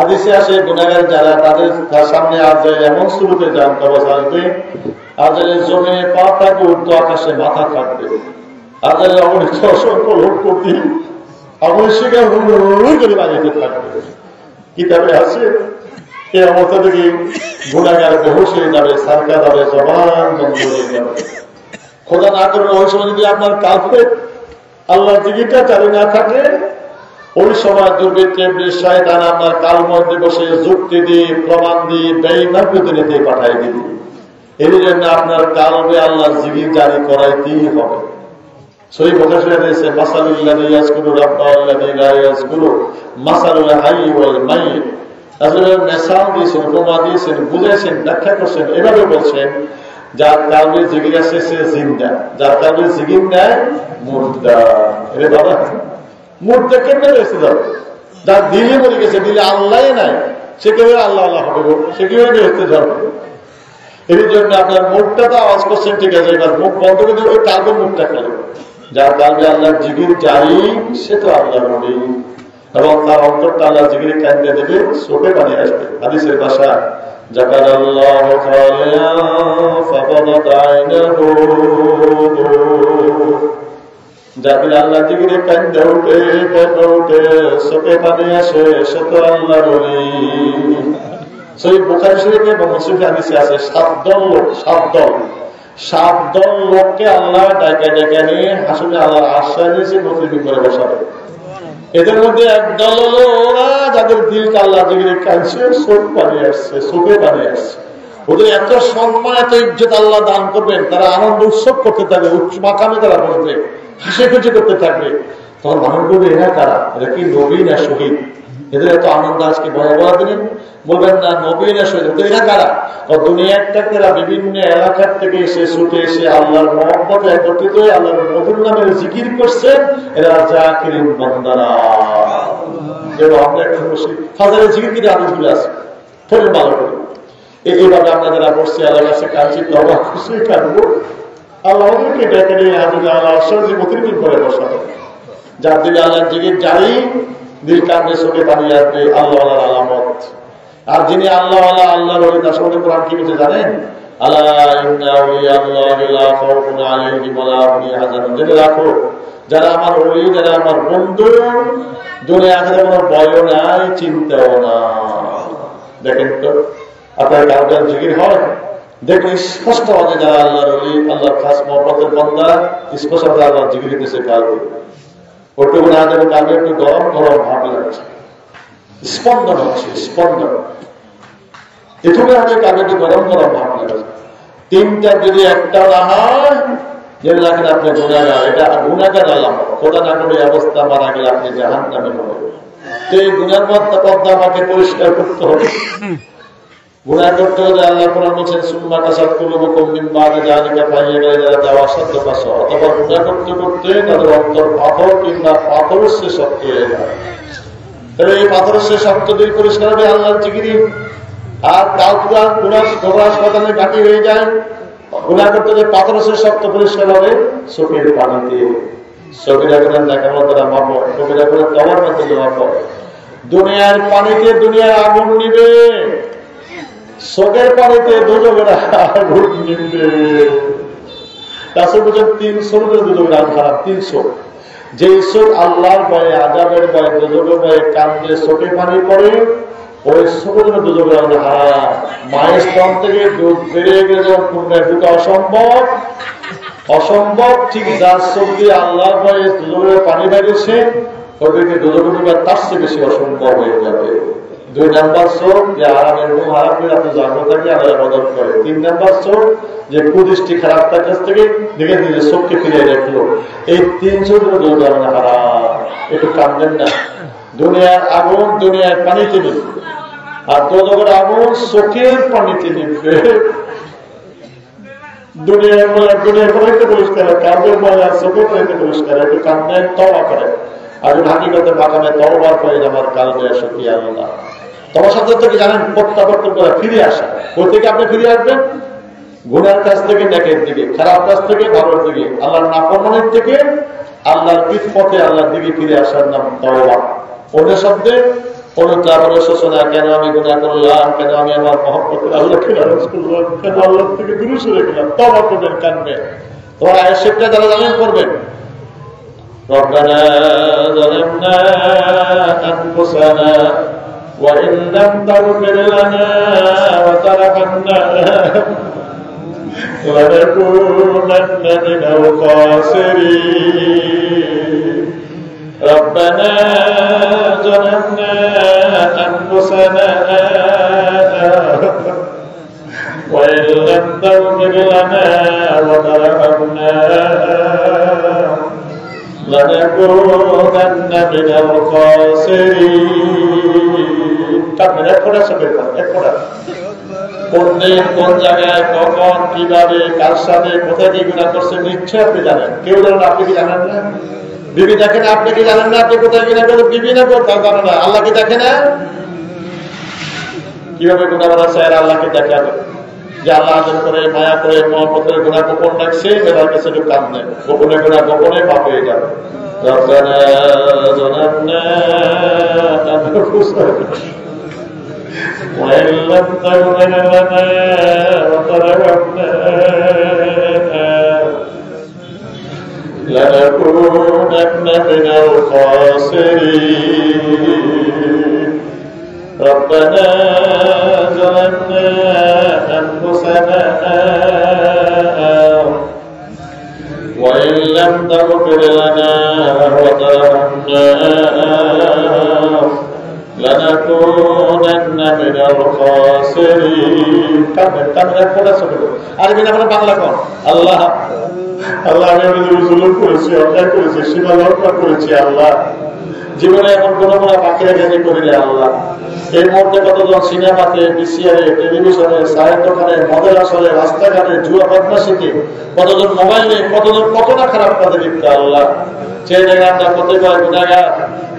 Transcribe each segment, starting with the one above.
হাদিসে আসে গুনাহগার যারা তাদের সামনে আজাল এমন শুরুতে যান কবজ আসবে, আজালের জমে পা থাকবে, উর্ধ্ব আকাশে মাথা থাকবে। আজালের অগণিত অসংখ্য লোক করতে অবশ্যই করে বাজাতে থাকবে। কিতাবে আছে এই অবস্থা থেকে গুনাহগার বেহুশ হয়ে যাবে, সারকা যাবে, জবান বন্ধ হয়ে যাবে। খোদা না করবে ওই সময় যদি আপনার কালকে আল্লাহর জিকিরটা চালু না থাকে, ওই সময় দুর্বৃত্তে শয়তান আপনার কাল মধ্যে বসে যুক্তি দিয়ে প্রমাণ দিয়ে বেঈমান প্রতিনিধি পাঠাই দিবে। এই জন্য আপনার কালবে আল্লাহর জিকির জারি করাইতেই হবে। সহিহ বুখারী রয়েছে মাসালুল্লাযী ইয়াজকুরু রাব্বাহুল্লাযী লা ইয়াজকুরু মাসালুল হাইয়্যি ওয়াল মাইয়্যিত। আসলে মেসাল দিয়েছেন, উপমা দিয়েছেন, বুঝাইছেন, ব্যাখ্যা করছেন, এভাবে বলছেন যার কালবে জিকির আছে সে জিন্দা, যার কালবে জিকির নেয় মুর্দা। এরে বাবা, মুর্দা কেমনে রয়েছে যাবে? যার দিলে মরে গেছে, দিলে আল্লাহ নাই, সে কেউ আল্লাহ আল্লাহ হবে, সে কেউ বেহেশতে যাবে। এর জন্য আপনার মুখটা তো আওয়াজ করছেন, ঠিক আছে, এবার মুখ বন্ধ করে দেবে, ওই কালবে মুখটা খেলে। যার কালবে আল্লাহর জিকির জারি সে তো আল্লাহ নবী, এবং তার অন্তরটা আল্লাহ জিকিরে কেন্দ্রে দেবে, চোখে পানি আসবে। হাদিসের ভাষা যাকারাল্লাহু খালিয়া ফাকাদাত আইনাহু, যাদের আল্লাহ জিকিরে কেন্দ্রে উঠে কেঁদে উঠে চোখে পানি আসে, সে তো আল্লাহর ওলি। সহিহ বুখারী শরীফে এবং মুসলিমে হাদিসে আছে 7 দল লোককে আল্লাহ ডাকে ডেকে নিয়ে হাসরে আল্লাহর আশ্রয় দিয়েছে, নথি করে বসাবে। এদের মধ্যে একদল হলো ওরা যাদের দিলকে আল্লাহ জিকিরে কাঁদছে, চোখ পানি আসছে, চোখে পানি আসছে। ওদের এত সম্মান, এত ইজ্জত আল্লাহ দান করবেন, তারা আনন্দ উৎসব করতে থাকবে, উচ্চ মাকামে তারা বলবে, হাসি খুশি করতে থাকবে। তখন মানুষ বলবে এরা কারা? এরা কি নবী না শহীদ? এদের এত আনন্দ আজকে বলা দিলেন, বলবেন না নবী না শহীদ, এরা কারা? দুনিয়ার তারা বিভিন্ন এলাকার থেকে এসে ছুটে এসে আল্লাহর মহব্বতে একত্রিত হয়ে আল্লাহর মধুর নামের জিকির করছেন। এরা জাকিরিন বান্দারা। আমরা একটা ফাজারের জিকির কিন্তু আদেশগুলো আছে, ফলে ভালো করে এইভাবে আমরা যারা বসছি আল্লাহর কাছে কাঁদছি, তবা খুশি কাঁদবো, আল্লাহ আমাদেরকে ডেকে নিয়ে আল্লাহ আশ্রয় মতির করে বসাবো। যার দিলে আল্লাহর জিকির জারি, দিল কাঁদবে, চোখে পানি আসবে, আল্লাহ আলামত। আর যিনি আল্লাহ আল্লাহর ওলি, তার সঙ্গে কোরআন কি বলছে জানেন? আলা ইন্না আউলিয়াল্লাহি লা খাউফুন আলাইহিম ওয়া লা হুম ইয়াহজানুন। জেনে রাখো, যারা আমার ওলি, যারা আমার বন্ধু, দুনিয়া আখিরাতে কোনো ভয়ও নাই, চিন্তাও না। দেখেন তো আপনার কালবের জিকির হয়, দেখুন স্পষ্ট হবে যারা আল্লাহর ওলি, আল্লাহর খাস মহব্বতের বান্দা, স্পষ্ট আল্লাহর জিকির দিতেছে কালবে। ওটুকু না যাবে, কালবে একটু গরম গরম ভাব লাগছে, স্পন্দন হচ্ছে, স্পন্দন। এটুকু আগে কালবে একটু গরম গরম ভাব লাগছে। তিনটা যদি একটা না হয়, জেনে রাখেন আপনি গুনাহগার। এটা গুনাহগার আলামত। খোদা না করে অবস্থা মারা গেলে আপনি জাহান্নামে হবেন। তো এই গুনার পর্দা আমাকে পরিষ্কার করতে হবে। গুনাহ করতে হলে আল্লাহ কোরআন বলেছেন সুম্মা কাসাত কুলুবুকুম মিন বাদি যালিকা ফাহিয়া যারা অসাধ্য পাশ, অথবা গুনাহ করতে করতে তাদের অন্তর পাথর কিংবা পাথরের সে শক্ত হয়ে যায়। তাহলে এই পাথরের সে শক্ত দিয়ে পরিষ্কার হবে আল্লাহর জিকিরি। আর কালপুরা গুনাহ হাসপাতালে ঘাটি হয়ে যায়, গুনাহ করতে যে পাথরের সে শক্ত পরিষ্কার হবে চোখের পানিতে। চোখের এখন দেখানো তারা মাপো, চোখের এখন তোমার মধ্যে মাপো। দুনিয়ার পানিতে দুনিয়ার আগুন নিবে, চোখের পানিতে দুজনের আগুন নিবে। 300 দুজনের আগুন খারাপ, 300। যে চোখ আল্লাহর ভয়ে, আযাবের ভয়ে, দুজনের ভয়ে কান্দে, চোখে পানি পড়ে, ওই চোখের জন্য দুজনের আগুন হারাম। মায়ের স্তন থেকে দুধ বেরিয়ে গেলে যখন পূর্ণে ঢুকা অসম্ভব, অসম্ভব, ঠিক যার চোখ দিয়ে আল্লাহর ভয়ে দুজনের পানি বেরিয়েছে, ওদেরকে দুজনের ঢুকা তার চেয়ে বেশি অসম্ভব হয়ে যাবে। 2 নাম্বার চোখ যে আরামের ঘুম হারাম করে আপনি জাগ্রত থাকে আল্লাহ ইবাদত করে। 3 নাম্বার চোখ যে কুদৃষ্টি খারাপ তার কাছ থেকে দেখে নিজের চোখকে ফিরিয়ে রাখলো। এই 3 চোখ হারাম। একটু কাঁদবেন না। দুনিয়ার আগুন দুনিয়ার পানিতে নিবে, আর দোজখের আগুন চোখের পানিতে নিবে। দুনিয়ার পানিতে পরিষ্কার, কাঁদের ময়লা চোখের পানিতে পরিষ্কার। একটু কাঁদবেন, তওবা করেন। আর হাকিকতের মাকামে তওবার করে আমার কালবে আসে কি আল্লাহ। তোমার সাথে থেকে জানেন প্রত্যাবর্তন করে ফিরে আসা। কোথা থেকে আপনি ফিরে আসবেন? গুনার কাছ থেকে নেকের দিকে, খারাপ কাছ থেকে ভালোর দিকে, আল্লাহর নাফরমানির থেকে আল্লাহর পথে আল্লাহর দিকে ফিরে আসার নাম তওবা। অন্য শব্দে অনুতাপ অনুশোচনা, কেন আমি গুনাহ করলাম, কেন আমি আমার মহব্বত আল্লাহকে নারাজ করলাম, কেন আল্লাহ থেকে দূরে সরে গেলাম, তওবা করবেন, কাঁদবেন। তোমার আয়াতটা যারা জানেন করবেন। ربنا ظلمنا أنفسنا وإن لم تغفر لنا وترحمنا لنكونن من الخاسرين ربنا ظلمنا أنفسنا وإن لم تغفر لنا وترحمنا لنكونن من الخاسرين কারণ একটা সবের কারণ একটা কোন দিন কোন জায়গায় কখন কিভাবে কার সাথে কোথায় কি গুনাহ করছে নিশ্চয় আপনি জানেন। কেউ জানেন, আপনি কি জানেন না? বিবি দেখেন, আপনি কি জানেন না আপনি কোথায় গুনাহ করেন? বিবি না কোথাও জানে না, আল্লাহ কি দেখে না? কিভাবে গুনাহ করা চায় আল্লাহকে দেখাবে যে আল্লাহ আদর করে মায়া করে মহব্বত করে গুনাহ গোপন রাখছে, এবার কাছে একটু কাম নেই, গোপনে গুনাহ গোপনে পাপ হয়ে যাবে। ربنا ظلمنا أنفسنا وإن لم تغفر لنا وترحمنا لنكونن من الخاسرين ربنا ظلمنا أنفسنا وإن لم تغفر لنا وترحمنا لنكونن من الخاسرين আরবি না বাংলা কোন? আল্লাহ আল্লাহ আমি জুলুম করেছি, অন্যায় করেছি, সীমা লঙ্ঘন করেছি। আল্লাহ জীবনে এমন কোন কোন বাকি রেখে করিলে আল্লাহ এই মুহূর্তে কতজন সিনেমাতে, বিসিআরে, টেলিভিশনে, চায়ের দোকানে, মদের আসলে, রাস্তাঘাটে, জুয়া বদমাশিতে, কতজন মোবাইলে, কতজন কতটা খারাপ কাজে লিপ্ত। আল্লাহ সেই জায়গায় আমরা কতিপয় গুনাহগার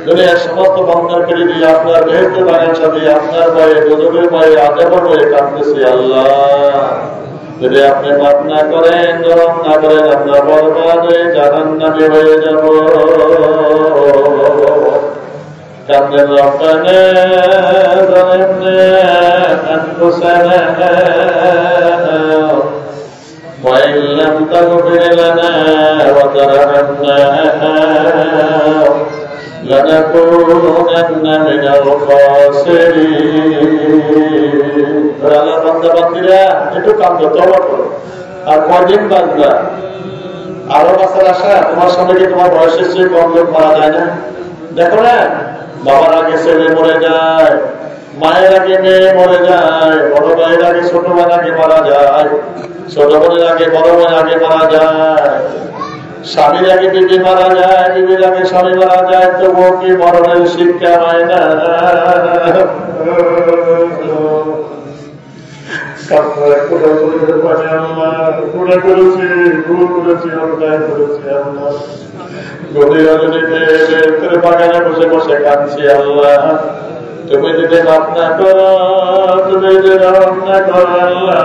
দুনিয়ার সমস্ত বন্ধন করে দিয়ে আপনার বেহেশতের বাগান সাথে আপনার ভয়ে, গজবের ভয়ে, আযাবের ভয়ে কাঁদতেছি। আল্লাহ যদি আপনি মাফ না করেন, রহম না করেন, আমরা বরবাদ হয়ে জাহান্নামী হয়ে যাব। কান্দেন রব্বানা যালামনা আনফুসানা ওয়া ইন লাম তাগফির লানা ওয়া তারহামনা لنكونن من الخاسرين আল্লাহ বান্দা বান্দীরা একটু কাঁদো, তওবা করো। আর কয়দিন বাঁচবা? আরো বাঁচার আশা? তোমার সামনে কি তোমার বয়সের চেয়ে কম লোক মারা যায় না? দেখো না, বাবার আগে ছেলে মরে যায়, মায়ের আগে মেয়ে মরে যায়, বড় ভাইয়ের আগে ছোট ভাই আগে মারা যায়, ছোট বোনের আগে বড় ভাই আগে মারা যায়, স্বামীর আগে বিবি মারা যায়, বিবির আগে স্বামী মারা যায়, তবুও কি মরণের শিক্ষা হয় না? বাগানে বসে বসে কাঁদছি। আল্লাহ তুমি যদি মাফ না করো, তুমি যদি রহম না করো, আল্লাহ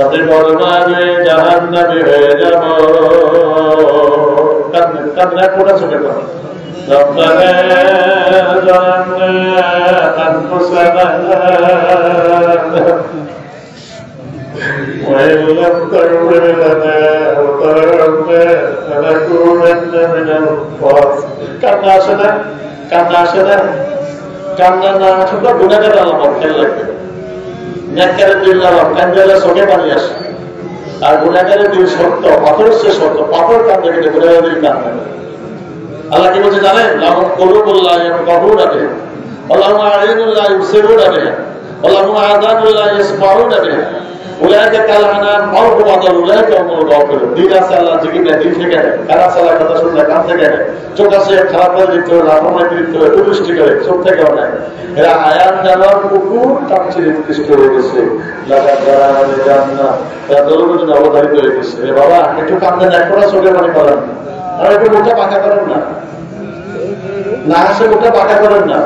আমি বরবাদে জাহান্নামী হয়ে যাব। কান্না কোথা চলে গেল? ربنا ظلمنا أنفسنا وإن لم تغفر لنا وترحمنا لنكونن من الخاسرين কান্না আসে না? কান্না আসে না? কান্না না আসে তো গুনাহগার আলামত, খেয়াল রাখবেন। নেককারের দিল আলাম কান্দালে চোখে পানি আসে, আর গুনাহগারের দিল সত্য, পাথরের চেয়ে সত্য, পাথর কান্দে কিন্তু গুনাহগারের দিল কান্দে না। আল্লাহ কি বলছে জানেন? লাহুম কুলুবুন লা ইয়াফকাহুনা বিহা ওয়া লাহুম আ'য়ুনুন লা ইবসিরুনা বিহা ওয়া লাহুম আযানুন লা ইয়াসমাউনা বিহা উলাইকা কাল আনাম আও হুম আদাল উলাইকা হুমুল গাফিলুন। দিল আছে আল্লাহ জিকিরে, দিল থেকে নেয়, কারা সালা কথা শুনলে কান থেকে নেয়, চোখ আছে খারাপ করে দিতে হবে, লাফামাই দিতে হবে, দুষ্টুমি করে চোখ থেকেও নেয়। এরা আয়াত জানার কুকুর তার চেয়ে নিকৃষ্ট হয়ে গেছে। লাগাতার জান্নাত এরা দলবদ্ধ অবধারিত হয়ে গেছে। রে বাবা একটু কান্দে না, একটা চোখে পানি করেন না, আর একটু মুখটা পাকা করেন না, না হাসে মুখটা পাকা করেন না।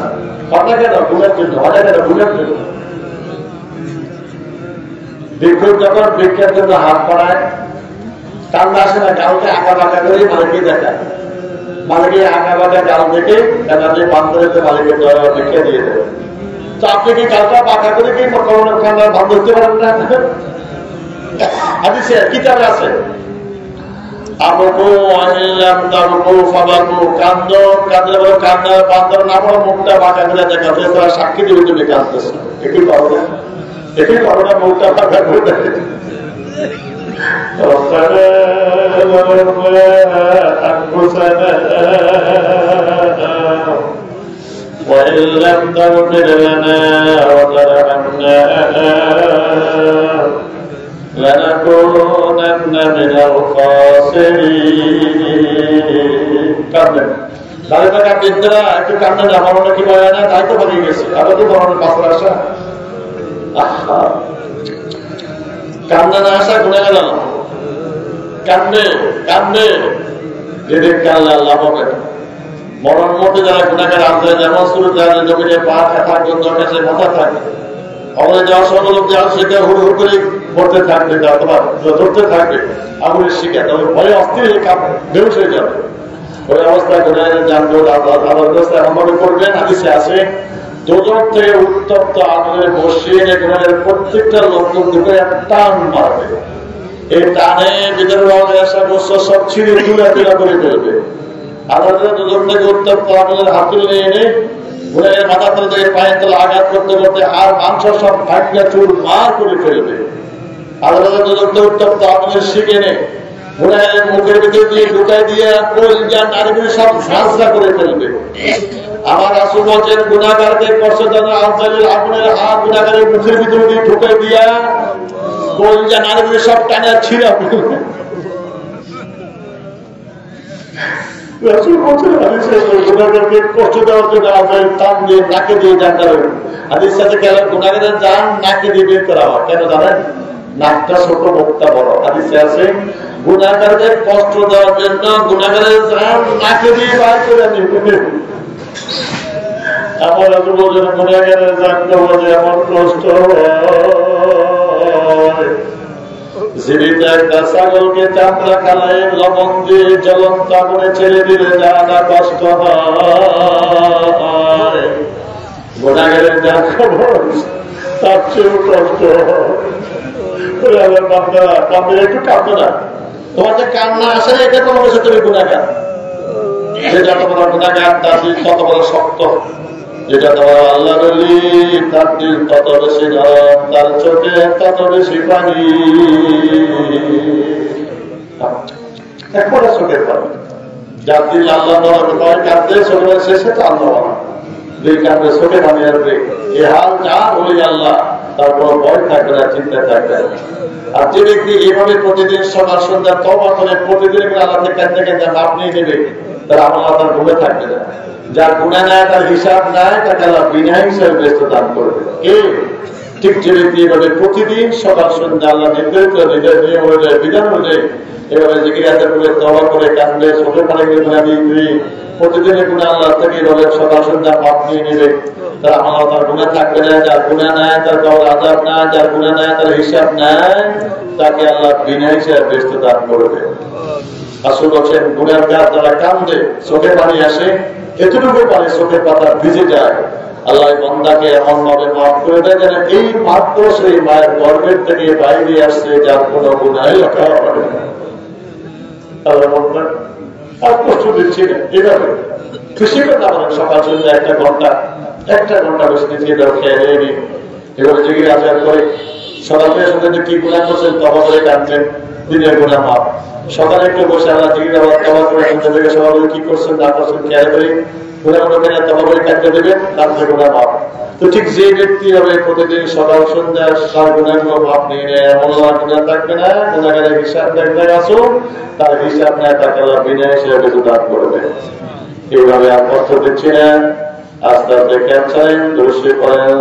কথা কেন? গুণের জন্য। হঠাৎ কেন? গুণের জন্য। ভিক্ষুক যখন ভিক্ষার জন্য হাত বাড়ায়, কান্না আসে না, গালকে আঁকা বাঁকা করেই মালিককে দেখায়। মালিকের আঁকা বাঁকা জাল থেকে আপনি বান্ধবীতে মালিকের দয়া লিখে দিয়ে দেবেন। তো আপনি কি জালটা বাঁকা করে কি করোনার খান্ডার বান্ধ ধরতে পারেন না? হাদিসে কিতাবে আছে আবকু আনিল্লাম তাবকু ফাবাকু, কান্দো কাঁদলে বলে কান্না বান্দর না বড় মুখটা বাঁকা করে দেখাতে তারা সাক্ষী দিবে তুমি কাঁদতেছ। একই করো না, একই করো না, মুখটা বাঁকা করে দেখে وإن لم تغفر لنا وترحمنا لنكونن من الخاسرين। কাঁদেন তাহলে টাকা বৃদ্ধরা একটু কান্না আমার মনে কি বলে না, তাই তো বলে গেছে আবার তো ধরনের পাথর আসা কান্না না আসা গুণে গেল না, কান্দে কান্দে যেদিন কান্না লাভ হবে না। মরণ মধ্যে যারা গুণাগার আসবে যেমন শুরু যারা জমিনে পা থাকবে দরকাছে মাথা থাকবে আমাদের যাওয়ার সকল লোক যাওয়া সেটা হুড় হুড় করে পড়তে থাকবে অথবা ধরতে থাকবে আগুনের শিখে তবে ভয়ে অস্থির বেউস হয়ে যাবে। ওই অবস্থায় গুণাগার জানবে আবার ব্যবস্থা এমনভাবে করবেন হাদিসে আছে দোজখ থেকে উত্তপ্ত আগুনের বসিয়ে গুণাগার প্রত্যেকটা লোক দুটো টান মারবে, এই টানে ভিতরে সব ছিঁড়ে তুলে তুলা করে ফেলবে। আলাদা দুজন থেকে উত্তপ্ত আগুনের হাতুড়ি নিয়ে এনে গুণাগারের মাথা তলা থেকে পায়ের তলা আঘাত করতে করতে আর মাংস সব ভাগ্যা চুর মার করে ফেলবে। আলাদা দুজন থেকে উত্তপ্ত আগুনের শিখ এনে গুণাগারের মুখের ভিতরে দিয়ে ঢুকাই দিয়ে নারীগুলি সব ঝাঁঝরা করে ফেলবে। আমার রাসূল বলেন গুণাগারকে কষ্ট দেওয়া আফজালিল আগুনের হাত গুণাগারের মুখের ভিতরে দিয়ে ঢুকাই দিয়া কলজা নারীগুলি সব টানা ছিঁড়া ফেলবে। কষ্ট দেওয়ার জন্য টান দিয়ে নাকে দিয়ে যান হাদিস সাথে গেলে গুণাগারের যান নাকে দিয়ে বের করা হয়। কেন জানেন? নাকটা ছোট মুখটা বড়। হাদিসে আছে গুণাগারদের কষ্ট দেওয়ার জন্য গুণাগারের যান নাকে দিয়ে বার করে নিয়ে আমার গুণাগারের যানটা বলে এমন কষ্ট জীবিত একটা ছাগলকে চামড়া খালায় লবণ দিয়ে জ্বলন্ত আগুনে ছেড়ে দিলে যা না কষ্ট হয় গুণাগারের যা খবর তার চেয়েও কষ্ট হয়। একটু কাঁদবে না, তোমার যে কান্না আসে এটা তোমার কাছে তুমি গুণাগার। যে যত বড় গুণাগার তার দিল তত বড় শক্ত, যেটা তোমার আল্লাহ বলি তার দিল তত বেশি নরম, তার চোখে তত বেশি পানি। একবারে চোখের পানি যার দিল আল্লাহ নরম হয় কাঁদতে চোখের শেষে তো আল্লাহ দুই কাঁদতে চোখে পানি আসবে। এ হাল যা বলি আল্লাহ তারপর ভয় থাকবে না, চিন্তা থাকবে না। আর যে ব্যক্তি এইভাবে প্রতিদিন সকাল সন্ধ্যা তওবা করে প্রতিদিন আল্লাহ থেকে কাঁদতে কাঁদতে মাপ নিয়ে নেবে তার আল্লাহ তার ঘুমে থাকবে না। যার গুনাহ নেয় তার হিসাব নেয় তাকে আল্লাহ বিনা হিসাবে ব্যস্ত দান করবে। ঠিক যে ব্যক্তি এভাবে প্রতিদিন সকাল সন্ধ্যা আল্লাহ নির্ধারিত নিজের নিয়ম অনুযায়ী বিধান অনুযায়ী এভাবে জিকিরাতের করে তওবা করে কাঁদবে ছোট পানি গুনাহ দিয়ে প্রতিদিন গুনাহ আল্লাহ থেকে এভাবে সকাল সন্ধ্যা মাপ নিয়ে নেবে তার আল্লাহ তার গুনাহ থাকবে না। যার গুনাহ নেয় তার কবর আযাব না, যার গুনাহ নেয় তার হিসাব নেয় তাকে আল্লাহ বিনা হিসাবে ব্যস্ত দান করবে। রাসূল বলেন গুনাহগার যারা কাঁদে চোখে পানি আসে এতটুকু পানি চোখের পাতা ভিজে যায় আল্লাহ বান্দাকে এমন ভাবে মাফ করে দেয় যেন এই মাত্র সেই মায়ের গর্ভের থেকে বাইরে আসছে যার কোনো গুনাহই লেখা হবে না। আল্লাহ বলেন আর কষ্ট দিচ্ছি না, এভাবে খুশি কথা বলেন সকাল সন্ধ্যা একটা ঘন্টা বসে নিচ্ছি খেয়ে নিই এভাবে জিকির আচার করে সকাল থেকে সন্ধ্যা কি গুনাহ করছেন তবা করে কাঁদছেন দিনের গুনাহ মাফ। সকালে একটু বসে আল্লাহ জিকির আবার তবা করে সন্ধ্যা থেকে সকাল কি করছেন না করছেন খেয়াল করে গুনাহগুলোকে তবা করে কাটতে দেবেন তার থেকে গুনাহ মাফ। তো ঠিক যে ব্যক্তি হবে প্রতিদিন সকাল সন্ধ্যা সার গুনাহগুলো মাফ নিয়ে নেয় এমন গুনাহ থাকবে না, গুনাহগারের হিসাব দেখতে আসো তার হিসাব নেয় তাকে আল্লাহ বিনা হিসাবে বেঁচে দান করবে। এইভাবে আর কষ্ট দিচ্ছি না, আস্তে আস্তে ক্যান্সার দোষী করেন